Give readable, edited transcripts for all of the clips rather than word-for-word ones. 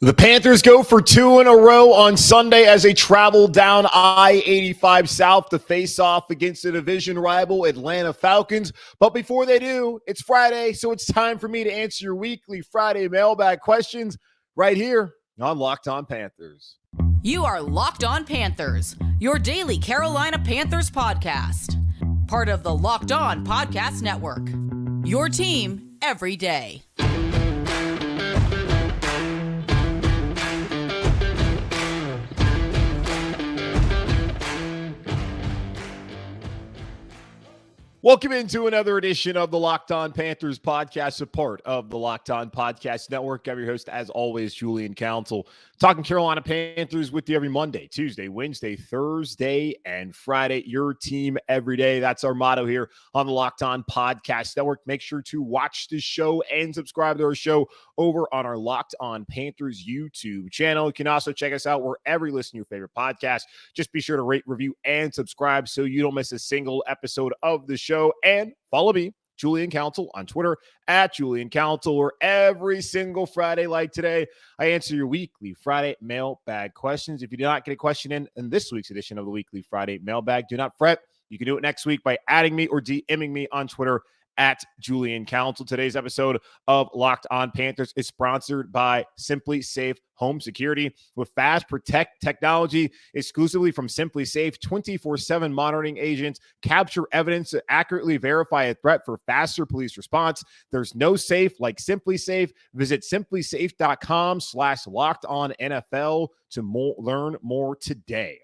The Panthers go for two in a row on Sunday as they travel down I-85 South to face off against the division rival Atlanta Falcons. But before they do, it's Friday, so it's time for me to answer your weekly Friday mailbag questions right here on Locked On Panthers. You are Locked On Panthers, your daily Carolina Panthers podcast. Part of the Locked On Podcast Network, your team every day. Welcome into another edition of the Locked On Panthers podcast, a part of the Locked On Podcast Network. I'm your host, as always, Julian Council, talking Carolina Panthers with you every Monday, Tuesday, Wednesday, Thursday, and Friday. Your team every day. That's our motto here on the Locked On Podcast Network. Make sure to watch this show and subscribe to our show over on our Locked On Panthers YouTube channel. You can also check us out wherever you listen to your favorite podcast. Just be sure to rate, review, and subscribe so you don't miss a single episode of the show. And follow me, Julian Council, on Twitter at Julian Council, where every single Friday like today, I answer your weekly Friday mailbag questions. If you do not get a question in this week's edition of the weekly Friday mailbag, do not fret. You can do it next week by adding me or DMing me on Twitter at Julian Council. Today's episode of Locked On Panthers is sponsored by SimpliSafe Home Security. With fast protect technology exclusively from SimpliSafe, 24/7 monitoring agents capture evidence to accurately verify a threat for faster police response. There's no safe like SimpliSafe. Visit simplisafe.com/lockedonnfl to learn more today.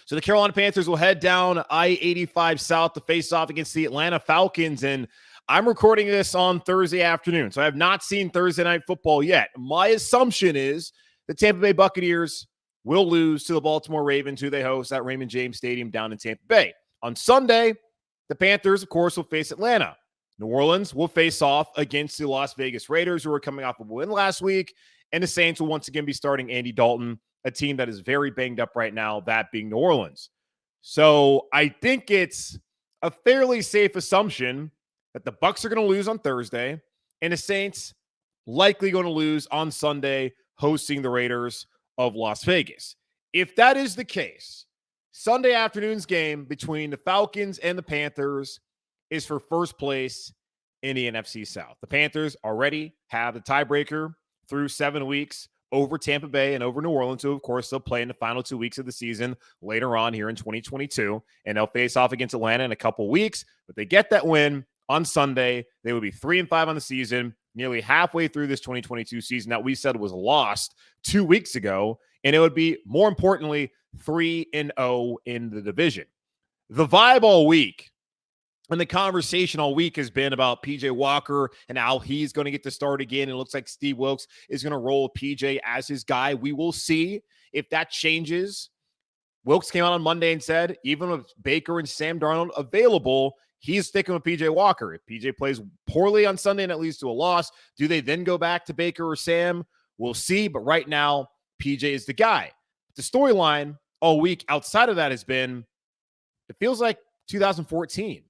So the Carolina Panthers will head down I-85 South to face off against the Atlanta Falcons, and I'm recording this on Thursday afternoon, so I have not seen Thursday Night Football yet. My assumption is the Tampa Bay Buccaneers will lose to the Baltimore Ravens, who they host at Raymond James Stadium down in Tampa Bay. On Sunday, the Panthers, of course, will face Atlanta. New Orleans will face off against the Las Vegas Raiders, who are coming off of a win last week, and the Saints will once again be starting Andy Dalton, a team that is very banged up right now, that being New Orleans. So I think it's a fairly safe assumption that the Bucs are going to lose on Thursday and the Saints likely going to lose on Sunday hosting the Raiders of Las Vegas. If that is the case, Sunday afternoon's game between the Falcons and the Panthers is for first place in the NFC South. The Panthers already have the tiebreaker through 7 weeks over Tampa Bay and over New Orleans, who, of course, they'll play in the final 2 weeks of the season later on here in 2022, and they'll face off against Atlanta in a couple weeks. But they get that win on Sunday, they would be 3-5 on the season, nearly halfway through this 2022 season that we said was lost 2 weeks ago, and it would be, more importantly, 3-0 in the division. The vibe all week and the conversation all week has been about PJ Walker and how he's going to get to start again. It looks like Steve Wilks is going to roll PJ as his guy. We will see if that changes. Wilks came out on Monday and said, even with Baker and Sam Darnold available, he's sticking with PJ Walker. If PJ plays poorly on Sunday and it leads to a loss, do they then go back to Baker or Sam? We'll see. But right now, PJ is the guy. The storyline all week outside of that has been, it feels like 2014.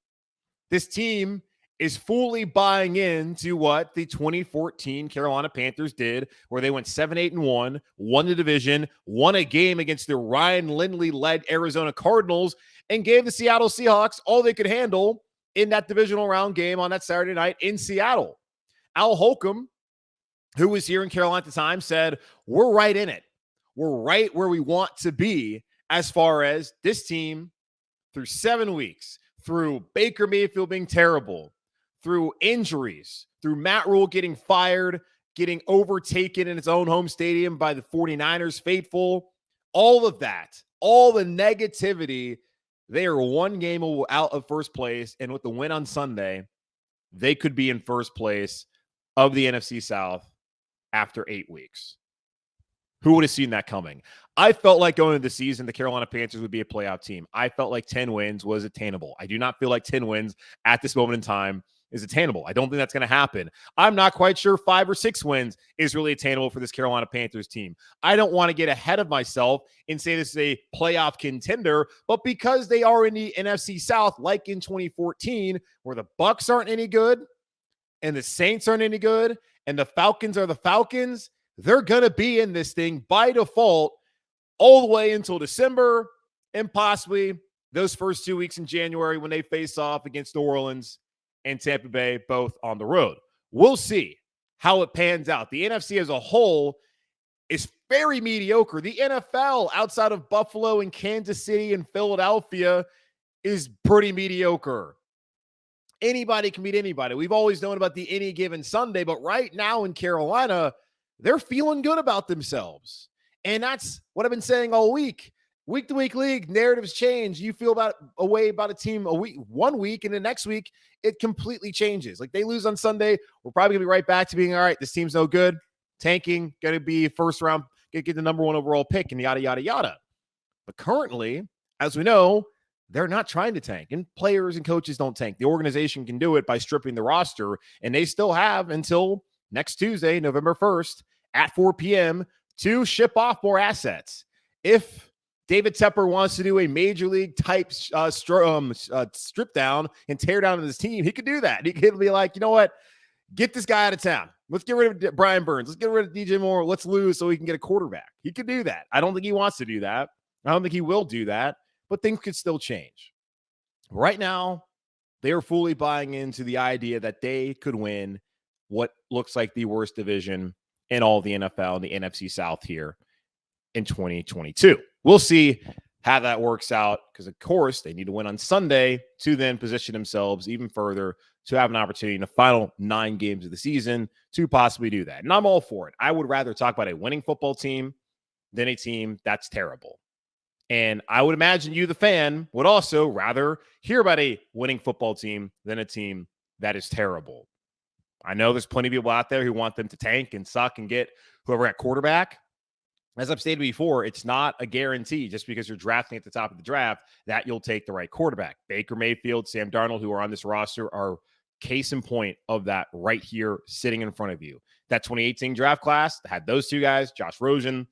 This team is fully buying into what the 2014 Carolina Panthers did, where they went 7-8-1, won the division, won a game against the Ryan Lindley-led Arizona Cardinals, and gave the Seattle Seahawks all they could handle in that divisional round game on that Saturday night in Seattle. Al Holcomb, who was here in Carolina at the time, said, we're right in it. We're right where we want to be as far as this team through 7 weeks, through Baker Mayfield being terrible, through injuries, through Matt Rule getting fired, getting overtaken in its own home stadium by the 49ers faithful, all of that, all the negativity, they are one game out of first place, and with the win on Sunday, they could be in first place of the NFC South after 8 weeks. Who would have seen that coming? I felt like going into the season, the Carolina Panthers would be a playoff team. I felt like 10 wins was attainable. I do not feel like 10 wins at this moment in time is attainable. I don't think that's going to happen. I'm not quite sure 5 or 6 wins is really attainable for this Carolina Panthers team. I don't want to get ahead of myself and say this is a playoff contender, but because they are in the NFC South, like in 2014, where the Bucs aren't any good and the Saints aren't any good and the Falcons are the Falcons, they're going to be in this thing by default all the way until December and possibly those first 2 weeks in January when they face off against New Orleans and Tampa Bay, both on the road. We'll see how it pans out. The NFC as a whole is very mediocre. The NFL outside of Buffalo and Kansas City and Philadelphia is pretty mediocre. Anybody can beat anybody. We've always known about the any given Sunday, but right now in Carolina, they're feeling good about themselves. And that's what I've been saying all week. Week to week league, narratives change. You feel a way about a team one week, and the next week it completely changes. Like they lose on Sunday, we're probably gonna be right back to being all right. This team's no good, tanking, gonna be first round, get the number one overall pick, and yada yada yada. But currently, as we know, they're not trying to tank, and players and coaches don't tank. The organization can do it by stripping the roster, and they still have until next Tuesday, November 1st at 4 p.m. to ship off more assets. If David Tepper wants to do a major league type strip down and tear down his team, he could do that. He could be like, you know what? Get this guy out of town. Let's get rid of Brian Burns. Let's get rid of DJ Moore. Let's lose so we can get a quarterback. He could do that. I don't think he wants to do that. I don't think he will do that, but things could still change. Right now, they are fully buying into the idea that they could win what looks like the worst division in all of the NFL and the NFC South here in 2022. We'll see how that works out because, of course, they need to win on Sunday to then position themselves even further to have an opportunity in the final 9 games of the season to possibly do that. And I'm all for it. I would rather talk about a winning football team than a team that's terrible. And I would imagine you, the fan, would also rather hear about a winning football team than a team that is terrible. I know there's plenty of people out there who want them to tank and suck and get whoever at quarterback. As I've stated before, it's not a guarantee just because you're drafting at the top of the draft that you'll take the right quarterback. Baker Mayfield, Sam Darnold, who are on this roster, are case in point of that right here sitting in front of you. That 2018 draft class had those two guys, Josh Rosen,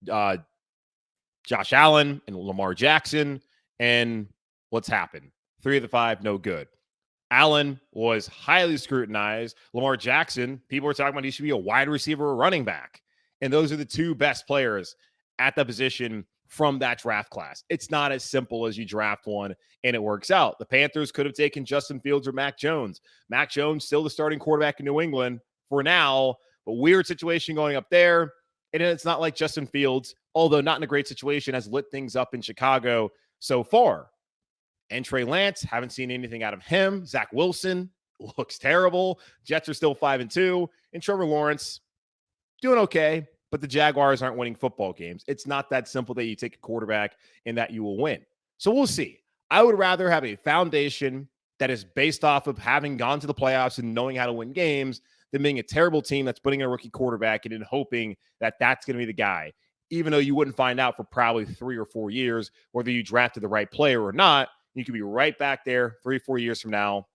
Josh Allen, and Lamar Jackson. And what's happened? 3 of the 5, no good. Allen was highly scrutinized. Lamar Jackson, people were talking about he should be a wide receiver or running back. And those are the 2 best players at the position from that draft class. It's not as simple as you draft one and it works out. The Panthers could have taken Justin Fields or Mac Jones. Mac Jones still the starting quarterback in New England for now, but weird situation going up there. And it's not like Justin Fields, although not in a great situation, has lit things up in Chicago so far. And Trey Lance, haven't seen anything out of him. Zach Wilson looks terrible. Jets are still 5-2. And Trevor Lawrence, doing okay, but the Jaguars aren't winning football games. It's not that simple that you take a quarterback and that you will win. So we'll see. I would rather have a foundation that is based off of having gone to the playoffs and knowing how to win games than being a terrible team that's putting in a rookie quarterback and then hoping that that's going to be the guy, even though you wouldn't find out for probably 3 or 4 years whether you drafted the right player or not. You could be right back there 3 or 4 years from now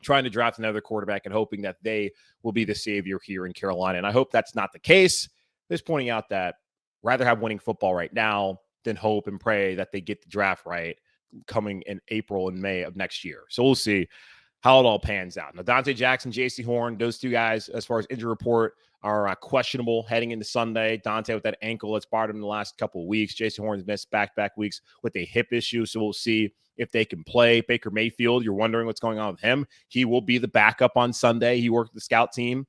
trying to draft another quarterback and hoping that they will be the savior here in Carolina. And I hope that's not the case. Just pointing out that rather have winning football right now than hope and pray that they get the draft right coming in April and May of next year. So we'll see how it all pans out. Now, Dante Jackson, J.C. Horn, those 2 guys, as far as injury report, are questionable heading into Sunday. Dante with that ankle that's bothered him the last couple of weeks. J.C. Horn's missed back-to-back weeks with a hip issue, so we'll see if they can play. Baker Mayfield, you're wondering what's going on with him. He will be the backup on Sunday. He worked with the scout team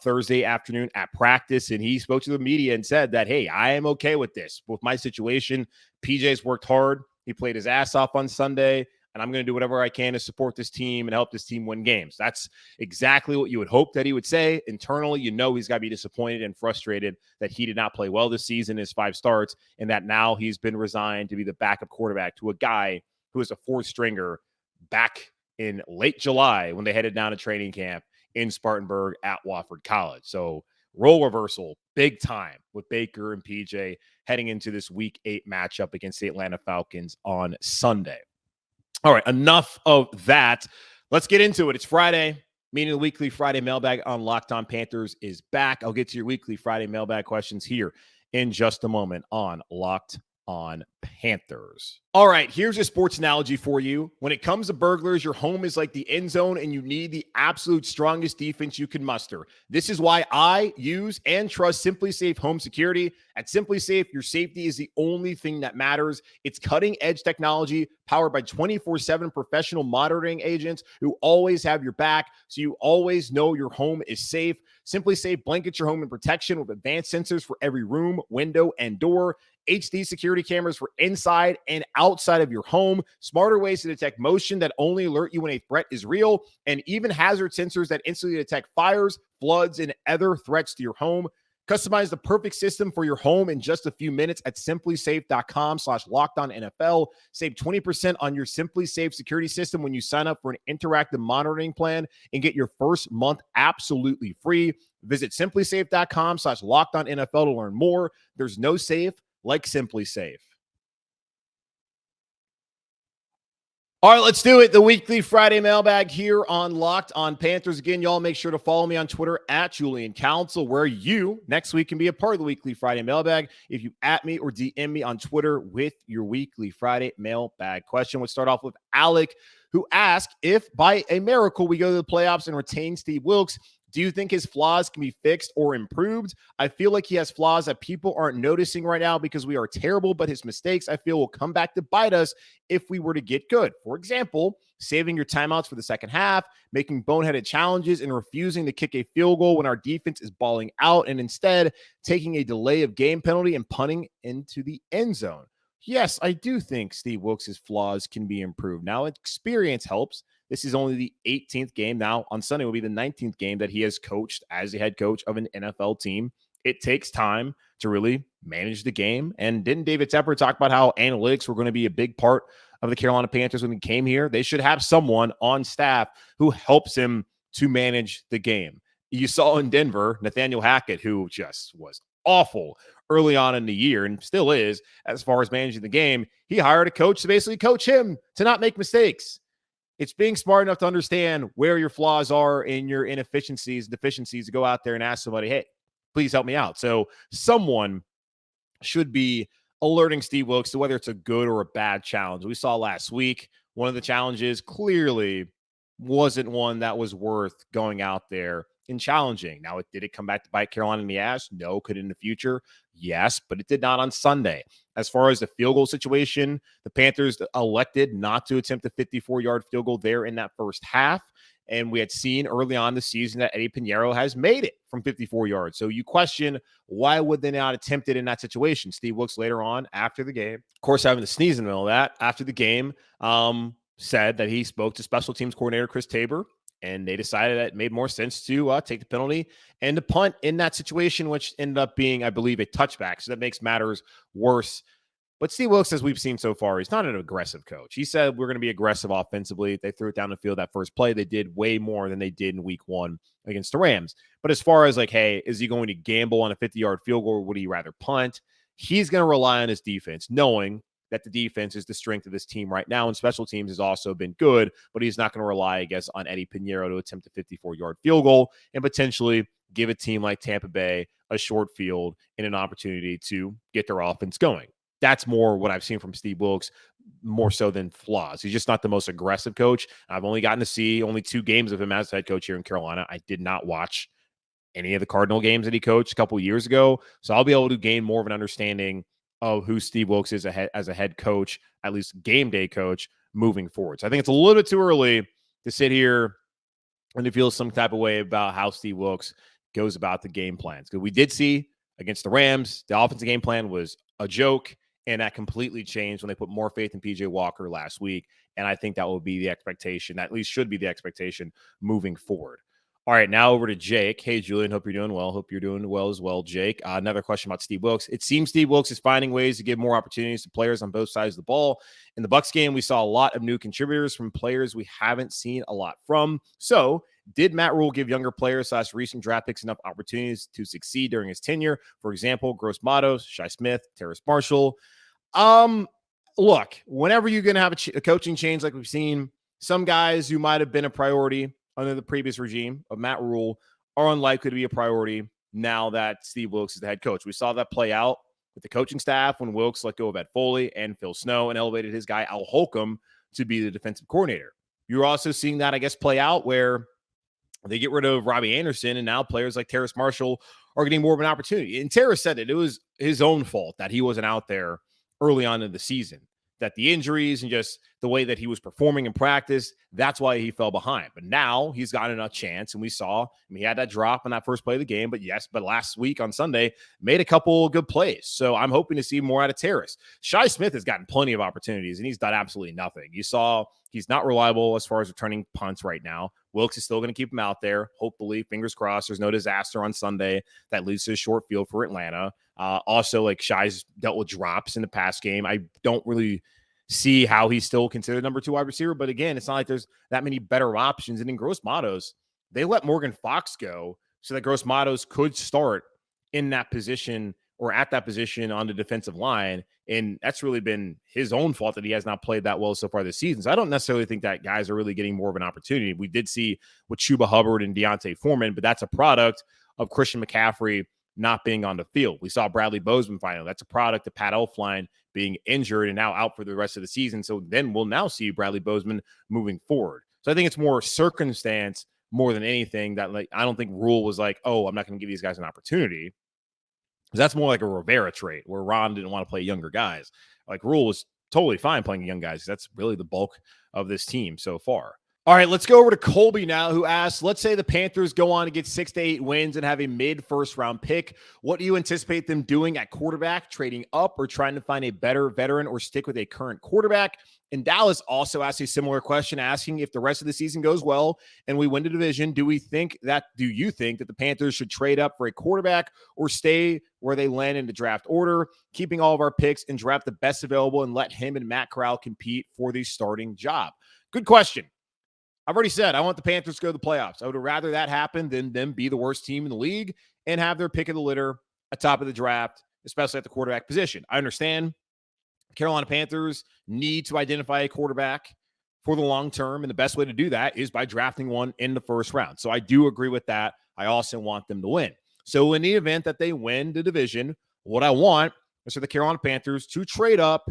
Thursday afternoon at practice, and he spoke to the media and said that, hey, I am okay with this. With my situation, PJ's worked hard. He played his ass off on Sunday, and I'm going to do whatever I can to support this team and help this team win games. That's exactly what you would hope that he would say. Internally, you know he's got to be disappointed and frustrated that he did not play well this season, his 5 starts, and that now he's been resigned to be the backup quarterback to a guy who is a 4th stringer back in late July when they headed down to training camp in Spartanburg at Wofford College. So role reversal big time with Baker and PJ heading into this week 8 matchup against the Atlanta Falcons on Sunday. All right, enough of that. Let's get into it. It's Friday, meaning the Weekly Friday Mailbag on Locked On Panthers is back. I'll get to your Weekly Friday Mailbag questions here in just a moment on Locked On Panthers. All right, here's a sports analogy for you. When it comes to burglars, your home is like the end zone and you need the absolute strongest defense you can muster. This is why I use and trust SimpliSafe Home Security. At SimpliSafe, your safety is the only thing that matters. It's cutting-edge technology powered by 24/7 professional monitoring agents who always have your back, so you always know your home is safe. SimpliSafe blankets your home in protection with advanced sensors for every room, window, and door. HD security cameras for inside and outside of your home, smarter ways to detect motion that only alert you when a threat is real, and even hazard sensors that instantly detect fires, floods, and other threats to your home. Customize the perfect system for your home in just a few minutes at simplysafe.com/lockedonnfl. Save 20% on your SimpliSafe security system when you sign up for an interactive monitoring plan and get your first month absolutely free. Visit simplysafe.com/lockedonnfl to learn more. There's no safe like SimpliSafe. All right, let's do it. The weekly Friday mailbag here on Locked on Panthers. Again, y'all make sure to follow me on Twitter at Julian Council, where you next week can be a part of the weekly Friday mailbag if you at me or DM me on Twitter with your weekly Friday mailbag question. We'll start off with Alec, who asked if by a miracle we go to the playoffs and retain Steve Wilks, do you think his flaws can be fixed or improved? I feel like he has flaws that people aren't noticing right now because we are terrible, but his mistakes, I feel, will come back to bite us if we were to get good. For example, saving your timeouts for the second half, making boneheaded challenges, and refusing to kick a field goal when our defense is balling out, and instead taking a delay of game penalty and punting into the end zone. Yes, I do think Steve Wilks' flaws can be improved. Now, experience helps. This is only the 18th game. Now, on Sunday will be the 19th game that he has coached as the head coach of an NFL team. It takes time to really manage the game. And didn't David Tepper talk about how analytics were going to be a big part of the Carolina Panthers when he came here? They should have someone on staff who helps him to manage the game. You saw in Denver, Nathaniel Hackett, who just was awful early on in the year and still is as far as managing the game. He hired a coach to basically coach him to not make mistakes. It's being smart enough to understand where your flaws are in your inefficiencies, deficiencies, to go out there and ask somebody, hey, please help me out. So someone should be alerting Steve Wilks to whether it's a good or a bad challenge. We saw last week, one of the challenges clearly wasn't one that was worth going out there and challenging. Now, did it come back to bite Carolina in the ass? No. Could it in the future? Yes, but it did not on Sunday. As far as the field goal situation, the Panthers elected not to attempt a 54-yard field goal there in that first half. And we had seen early on the season that Eddie Pinheiro has made it from 54 yards. So you question, why would they not attempt it in that situation? Steve Wilks later on after the game, of course, having to sneeze in the middle of that, after the game, said that he spoke to special teams coordinator Chris Tabor, and they decided that it made more sense to take the penalty and to punt in that situation, which ended up being, I believe, a touchback. So that makes matters worse. But Steve Wilks, as we've seen so far, he's not an aggressive coach. He said we're going to be aggressive offensively. They threw it down the field that first play. They did way more than they did in week one against the Rams. But as far as like, hey, is he going to gamble on a 50-yard field goal or would he rather punt? He's going to rely on his defense, knowing that the defense is the strength of this team right now, and special teams has also been good, but he's not going to rely, I guess, on Eddie Pinheiro to attempt a 54-yard field goal and potentially give a team like Tampa Bay a short field and an opportunity to get their offense going. That's more what I've seen from Steve Wilks, more so than flaws. He's just not the most aggressive coach. I've only gotten to see only 2 games of him as head coach here in Carolina. I did not watch any of the Cardinal games that he coached a couple of years ago, so I'll be able to gain more of an understanding of who Steve Wilks is as a head coach, at least game day coach, moving forward. So I think it's a little bit too early to sit here and to feel some type of way about how Steve Wilks goes about the game plans. Because we did see against the Rams, the offensive game plan was a joke, and that completely changed when they put more faith in PJ Walker last week. And I think that will be the expectation, at least should be the expectation moving forward. All right, now over to Jake. Hey, Julian, hope you're doing well. Hope you're doing well as well, Jake. Another question about Steve Wilks. It seems Steve Wilks is finding ways to give more opportunities to players on both sides of the ball. In the Bucs game, we saw a lot of new contributors from players we haven't seen a lot from. So did Matt Rule give younger players / recent draft picks enough opportunities to succeed during his tenure? For example, Gross Matos, Shai Smith, Terrace Marshall. Look, whenever you're going to have a coaching change like we've seen, some guys who might have been a priority under the previous regime of Matt Rule are unlikely to be a priority now that Steve Wilks is the head coach. We saw that play out with the coaching staff when Wilks let go of Ed Foley and Phil Snow and elevated his guy Al Holcomb to be the defensive coordinator. You're also seeing that, I guess, play out where they get rid of Robbie Anderson, and now players like Terrace Marshall are getting more of an opportunity. And Terrace said it was his own fault that he wasn't out there early on in the season, that the injuries and just the way that he was performing in practice, that's why he fell behind. But now he's gotten a chance, and we saw he had that drop on that first play of the game. But last week on Sunday, made a couple good plays. So I'm hoping to see more out of Terrace. Shi Smith has gotten plenty of opportunities, and he's done absolutely nothing. You saw he's not reliable as far as returning punts right now. Wilks is still going to keep him out there. Hopefully, fingers crossed, there's no disaster on Sunday that leads to a short field for Atlanta. Also, like Shi's dealt with drops in the past game. I don't really see how he's still considered number 2 wide receiver. But again, it's not like there's that many better options. And in Gross Matos, they let Morgan Fox go so that Gross Matos could start in that position or at that position on the defensive line. And that's really been his own fault that he has not played that well so far this season. So I don't necessarily think that guys are really getting more of an opportunity. We did see with Chuba Hubbard and Deontay Foreman, but that's a product of Christian McCaffrey not being on the field. We saw Bradley Bozeman finally. That's a product of Pat Elflein being injured and now out for the rest of the season. So then we'll now see Bradley Bozeman moving forward. So I think it's more circumstance more than anything that, like, I don't think Rule was like, oh, I'm not going to give these guys an opportunity. Because that's more like a Rivera trait where Ron didn't want to play younger guys. Like Rule was totally fine playing young guys. That's really the bulk of this team so far. All right, let's go over to Colby now, who asks, let's say the Panthers go on to get 6 to 8 wins and have a mid-first round pick. What do you anticipate them doing at quarterback, trading up or trying to find a better veteran or stick with a current quarterback? And Dallas also asked a similar question, asking if the rest of the season goes well and we win the division, do you think that the Panthers should trade up for a quarterback or stay where they land in the draft order, keeping all of our picks and draft the best available and let him and Matt Corral compete for the starting job? Good question. I've already said I want the Panthers to go to the playoffs. I would rather that happen than them be the worst team in the league and have their pick of the litter atop of the draft, especially at the quarterback position. I understand Carolina Panthers need to identify a quarterback for the long term, and the best way to do that is by drafting one in the first round. So I do agree with that. I also want them to win. So in the event that they win the division, what I want is for the Carolina Panthers to trade up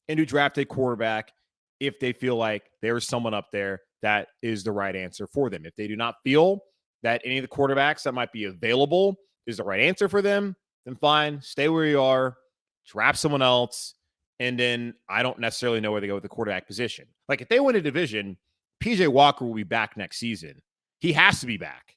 and to draft a quarterback if they feel like there's someone up there that is the right answer for them. If they do not feel that any of the quarterbacks that might be available is the right answer for them, then fine, stay where you are, draft someone else, and then I don't necessarily know where they go with the quarterback position. Like if they win a division, PJ Walker will be back next season. He has to be back.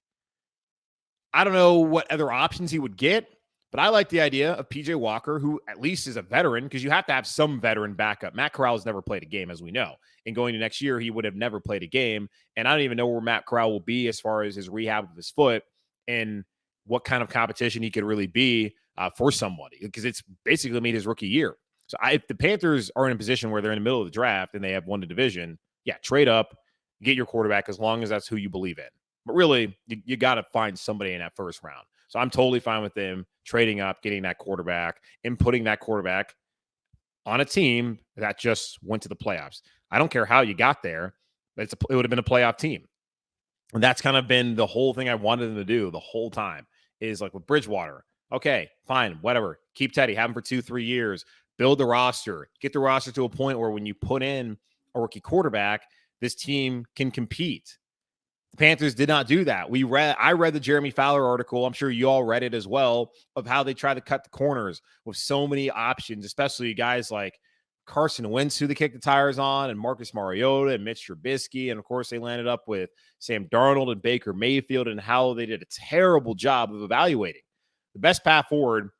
I don't know what other options he would get, but I like the idea of PJ Walker, who at least is a veteran, because you have to have some veteran backup. Matt Corral has never played a game, as we know. And going to next year, he would have never played a game. And I don't even know where Matt Corral will be as far as his rehab of his foot and what kind of competition he could really be for somebody, because it's basically made his rookie year. So if the Panthers are in a position where they're in the middle of the draft and they have won the division, yeah, trade up, get your quarterback as long as that's who you believe in. But really, you got to find somebody in that first round. So I'm totally fine with them trading up, getting that quarterback, and putting that quarterback on a team that just went to the playoffs. I don't care how you got there, but it would have been a playoff team. And that's kind of been the whole thing I wanted them to do the whole time, is like with Bridgewater. Okay, fine, whatever. Keep Teddy, have him for 2-3 years. Build the roster. Get the roster to a point where when you put in a rookie quarterback, this team can compete. The Panthers did not do that. I read the Jeremy Fowler article. I'm sure you all read it as well, of how they try to cut the corners with so many options, especially guys like Carson Wentz, who they kicked the tires on, and Marcus Mariota and Mitch Trubisky. And of course, they landed up with Sam Darnold and Baker Mayfield, and how they did a terrible job of evaluating. The best path forward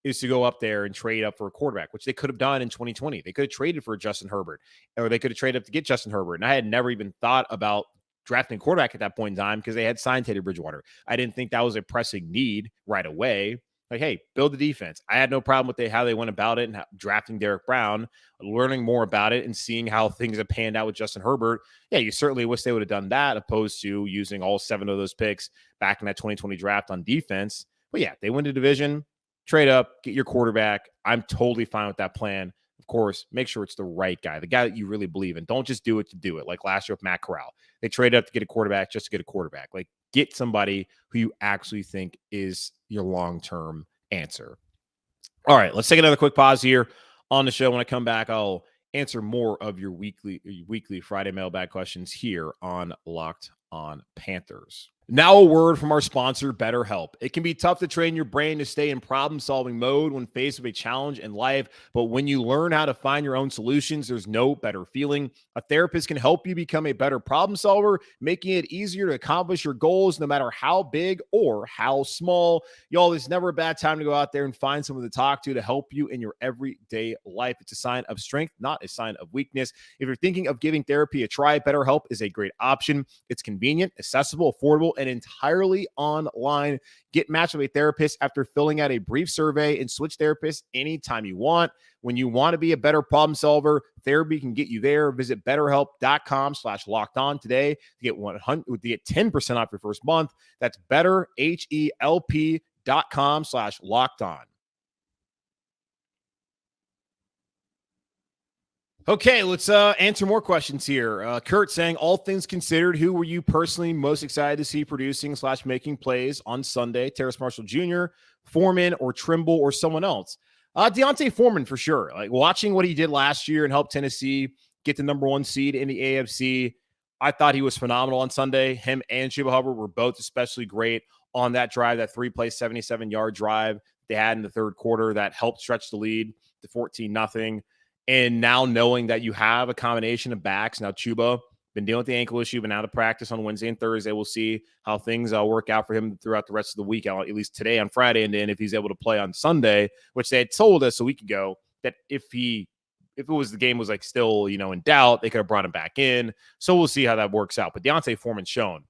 is to go up there and trade up for a quarterback, which they could have done in 2020. They could have traded for Justin Herbert, or they could have traded up to get Justin Herbert. And I had never even thought about drafting a quarterback at that point in time because they had signed Teddy Bridgewater. I didn't think that was a pressing need right away. Like, hey, build the defense. I had no problem with how they went about it and drafting Derek Brown, learning more about it and seeing how things have panned out with Justin Herbert. Yeah, you certainly wish they would have done that, opposed to using all 7 of those picks back in that 2020 draft on defense. But yeah, they win the division, trade up, get your quarterback. I'm totally fine with that plan. Of course, make sure it's the right guy, the guy that you really believe in. Don't just do it to do it. Like last year with Matt Corral. They traded up to get a quarterback just to get a quarterback. Like, get somebody who you actually think is your long-term answer. All right, let's take another quick pause here on the show. When I come back, I'll answer more of your weekly Friday mailbag questions here on Locked On Panthers. Now a word from our sponsor, BetterHelp. It can be tough to train your brain to stay in problem-solving mode when faced with a challenge in life, but when you learn how to find your own solutions, there's no better feeling. A therapist can help you become a better problem solver, making it easier to accomplish your goals no matter how big or how small. Y'all, there's never a bad time to go out there and find someone to talk to help you in your everyday life. It's a sign of strength, not a sign of weakness. If you're thinking of giving therapy a try, BetterHelp is a great option. It's convenient, accessible, affordable, and entirely online. Get matched with a therapist after filling out a brief survey and switch therapists anytime you want. When you want to be a better problem solver, therapy can get you there. Visit betterhelp.com/lockedon today to get 10% off your first month. That's betterhelp.com/lockedon. Okay, let's answer more questions here. Kurt saying, all things considered, who were you personally most excited to see producing/making plays on Sunday? Terrace Marshall Jr., Foreman, or Trimble, or someone else? Deontay Foreman for sure. Like watching what he did last year and help Tennessee get the number 1 seed in the AFC. I thought he was phenomenal on Sunday. Him and Chuba Hubbard were both especially great on that drive, that 3-play, 77-yard drive they had in the third quarter that helped stretch the lead to 14-0. And now knowing that you have a combination of backs, now Chuba been dealing with the ankle issue, but now to practice on Wednesday and Thursday. We'll see how things work out for him throughout the rest of the week, at least today on Friday, and then if he's able to play on Sunday, which they had told us a week ago that if the game was like still, in doubt, they could have brought him back in. So we'll see how that works out. But Deontay Foreman's shown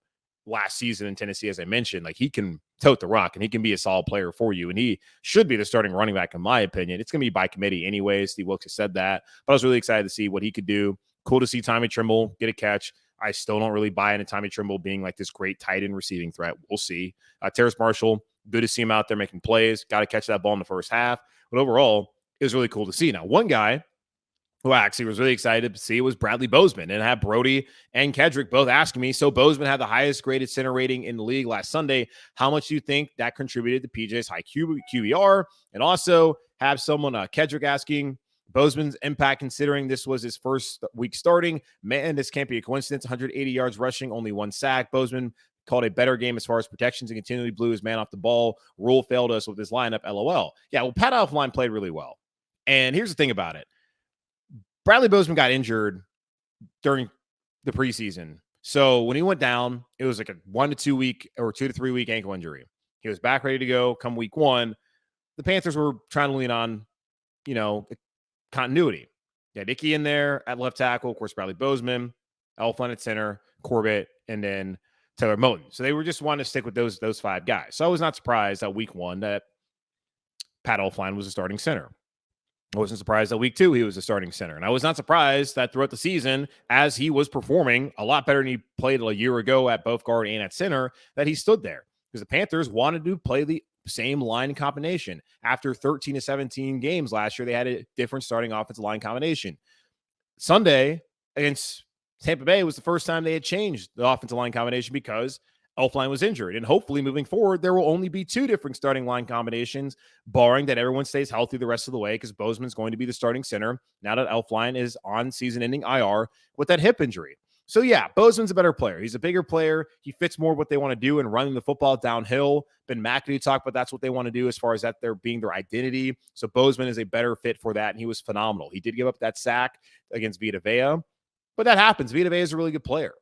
last season in Tennessee, as I mentioned, like he can tote the rock and he can be a solid player for you. And he should be the starting running back, in my opinion. It's going to be by committee anyway. Steve Wilks has said that, but I was really excited to see what he could do. Cool to see Tommy Trimble get a catch. I still don't really buy into Tommy Trimble being like this great tight end receiving threat. We'll see. Terrace Marshall, good to see him out there making plays. Got to catch that ball in the first half. But overall, it was really cool to see. Now, one guy who I actually was really excited to see was Bradley Bozeman, and had Brody and Kedrick both asking me. So Bozeman had the highest graded center rating in the league last Sunday. How much do you think that contributed to PJ's high QBR? And also have someone, Kedrick, asking Bozeman's impact considering this was his first week starting. Man, this can't be a coincidence. 180 yards rushing, only 1 sack. Bozeman called a better game as far as protections and continually blew his man off the ball. Rule failed us with his lineup, LOL. Yeah, well, Pat Elflein played really well. And here's the thing about it. Bradley Bozeman got injured during the preseason. So when he went down, it was like a 1 to 2 week or 2 to 3 week ankle injury. He was back ready to go come week 1. The Panthers were trying to lean on, continuity. Yeah, Dickey in there at left tackle, of course, Bradley Bozeman, Elflein at center, Corbett, and then Taylor Moton. So they were just wanting to stick with those 5 guys. So I was not surprised that week 1 that Pat Elflein was a starting center. I wasn't surprised that week 2 he was a starting center. And I was not surprised that throughout the season, as he was performing a lot better than he played a year ago at both guard and at center, that he stood there. Because the Panthers wanted to play the same line combination. After 13 to 17 games last year, they had a different starting offensive line combination. Sunday against Tampa Bay was the first time they had changed the offensive line combination because Elflein was injured. And hopefully moving forward, there will only be 2 different starting line combinations, barring that everyone stays healthy the rest of the way, because Bozeman's going to be the starting center now that Elflein is on season-ending IR with that hip injury. So yeah, Bozeman's a better player. He's a bigger player. He fits more what they want to do in running the football downhill. Ben McAdoo talked about that's what they want to do as far as that they're being their identity. So Bozeman is a better fit for that, and he was phenomenal. He did give up that sack against Vita Vea, but that happens. Vita Vea is a really good player.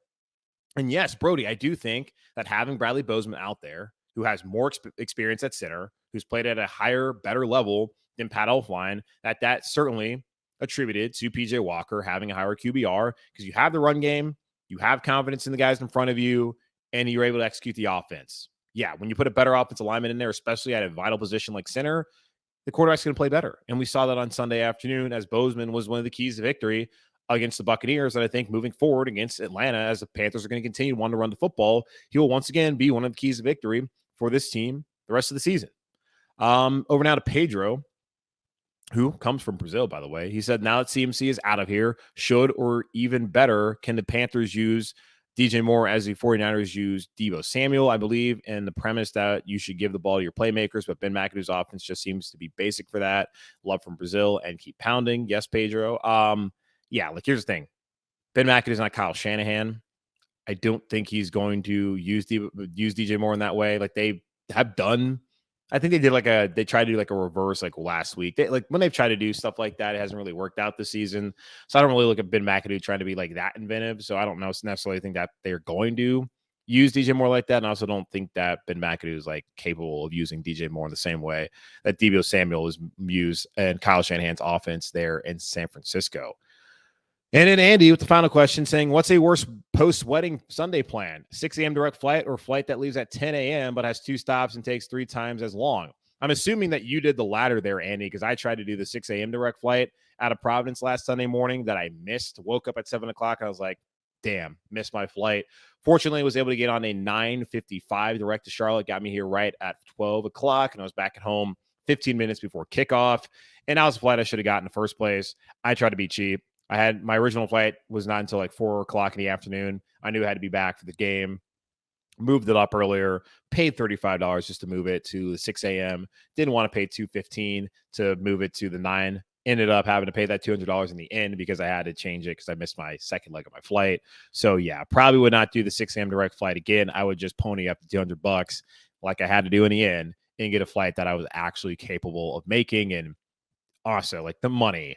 And yes, Brody, I do think that having Bradley Bozeman out there, who has more experience at center, who's played at a higher, better level than Pat Elflein, that certainly attributed to PJ Walker having a higher QBR, because you have the run game, you have confidence in the guys in front of you, and you're able to execute the offense. Yeah, when you put a better offensive lineman in there, especially at a vital position like center, the quarterback's going to play better. And we saw that on Sunday afternoon, as Bozeman was one of the keys to victory against the Buccaneers. And I think moving forward against Atlanta, as the Panthers are going to continue wanting to run the football, he will once again be one of the keys to victory for this team the rest of the season. Over now to Pedro, who comes from Brazil, by the way. He said, now that CMC is out of here, should or even better, can the Panthers use DJ Moore as the 49ers use Deebo Samuel, I believe, and the premise that you should give the ball to your playmakers, but Ben McAdoo's offense just seems to be basic for that. Love from Brazil and keep pounding. Yes, Pedro. Yeah, like here's the thing. Ben McAdoo's not Kyle Shanahan. I don't think he's going to use DJ Moore in that way. Like they have done. I think they tried to do like a reverse like last week. When they've tried to do stuff like that, it hasn't really worked out this season. So I don't really look at Ben McAdoo trying to be like that inventive. So I don't necessarily think that they're going to use DJ Moore like that. And I also don't think that Ben McAdoo is like capable of using DJ Moore in the same way that Deebo Samuel is used in Kyle Shanahan's offense there in San Francisco. And then Andy with the final question saying, what's a worse post-wedding Sunday plan? 6 a.m. direct flight or flight that leaves at 10 a.m. but has 2 stops and takes 3 times as long? I'm assuming that you did the latter there, Andy, because I tried to do the 6 a.m. direct flight out of Providence last Sunday morning that I missed. Woke up at 7 o'clock and I was like, damn, missed my flight. Fortunately, I was able to get on a 9:55 direct to Charlotte. Got me here right at 12 o'clock, and I was back at home 15 minutes before kickoff. And that was a flight I should have gotten in the first place. I tried to be cheap. I had my original flight was not until like 4 o'clock in the afternoon. I knew I had to be back for the game. Moved it up earlier, paid $35 just to move it to the 6 a.m. Didn't want to pay $215 to move it to the 9. Ended up having to pay that $200 in the end because I had to change it because I missed my second leg of my flight. So yeah, probably would not do the 6 a.m. direct flight again. I would just pony up the $200 like I had to do in the end and get a flight that I was actually capable of making. And also like the money.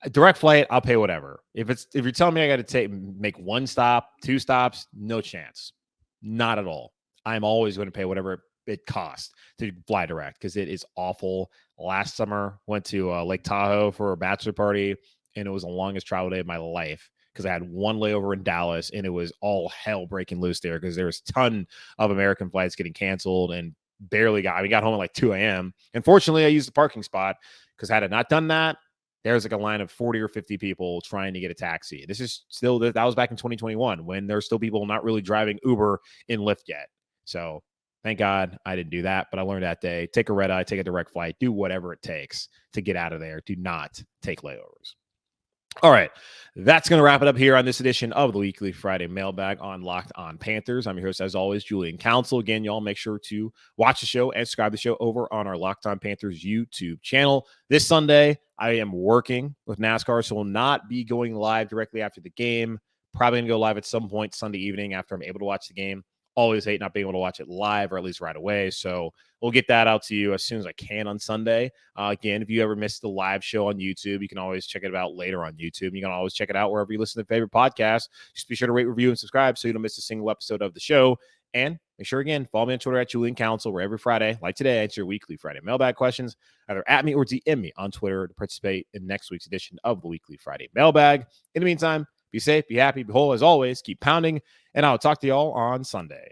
A direct flight, I'll pay whatever. If you're telling me I got to make 1 stop, 2 stops, no chance. Not at all. I'm always going to pay whatever it costs to fly direct because it is awful. Last summer, went to Lake Tahoe for a bachelor party, and it was the longest travel day of my life because I had 1 layover in Dallas, and it was all hell breaking loose there because there was a ton of American flights getting canceled and got home at like 2 a.m. And fortunately, I used the parking spot because had I not done that, there's like a line of 40 or 50 people trying to get a taxi. This is still, that was back in 2021 when there's still people not really driving Uber and Lyft yet. So thank God I didn't do that, but I learned that day, take a red eye, take a direct flight, do whatever it takes to get out of there. Do not take layovers. All right, that's going to wrap it up here on this edition of the Weekly Friday Mailbag on Locked On Panthers. I'm your host, as always, Julian Council. Again, y'all make sure to watch the show and subscribe to the show over on our Locked On Panthers YouTube channel. This Sunday, I am working with NASCAR, so will not be going live directly after the game. Probably going to go live at some point Sunday evening after I'm able to watch the game. Always hate not being able to watch it live or at least right away. So we'll get that out to you as soon as I can on Sunday. Again, if you ever missed the live show on YouTube, you can always check it out later on YouTube. You can always check it out wherever you listen to favorite podcasts. Just be sure to rate, review, and subscribe so you don't miss a single episode of the show. And make sure, again, follow me on Twitter at Julian Council, where every Friday, like today, I answer your Weekly Friday Mailbag questions. Either at me or DM me on Twitter to participate in next week's edition of the Weekly Friday Mailbag. In the meantime, be safe, be happy, be whole. As always, keep pounding, and I'll talk to y'all on Sunday.